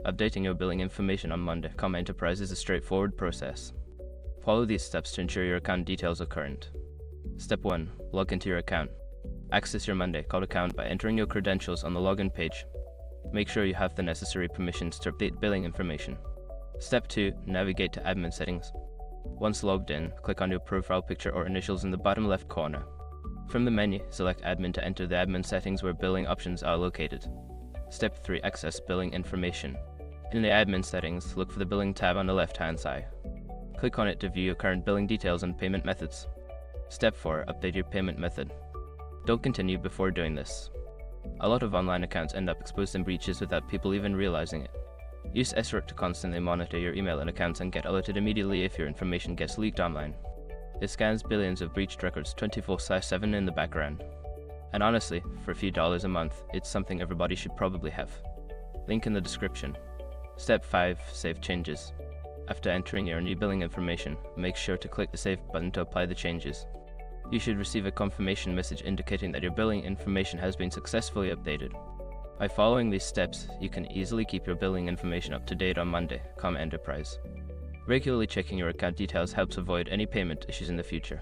Updating your billing information on Monday, Enterprise is a straightforward process. Follow these steps to ensure your account details are current. Step 1. Log into your account. Access your Monday account by entering your credentials on the login page. Make sure you have the necessary permissions to update billing information. Step 2. Navigate to admin settings. Once logged in, click on your profile picture or initials in the bottom left corner. From the menu, select Admin to enter the admin settings where billing options are located. Step 3. Access billing information. In the admin settings, look for the billing tab on the left-hand side. Click on it to view your current billing details and payment methods. Step 4. Update your payment method. Don't continue before doing this. A lot of online accounts end up exposed in breaches without people even realizing it. Use SROC to constantly monitor your email and accounts and get alerted immediately if your information gets leaked online. It scans billions of breached records 24/7 in the background. And honestly, for a few dollars a month, it's something everybody should probably have. Link in the description. Step 5. Save changes. After entering your new billing information, make sure to click the Save button to apply the changes. You should receive a confirmation message indicating that your billing information has been successfully updated. By following these steps, you can easily keep your billing information up to date on Monday, Enterprise. Regularly checking your account details helps avoid any payment issues in the future.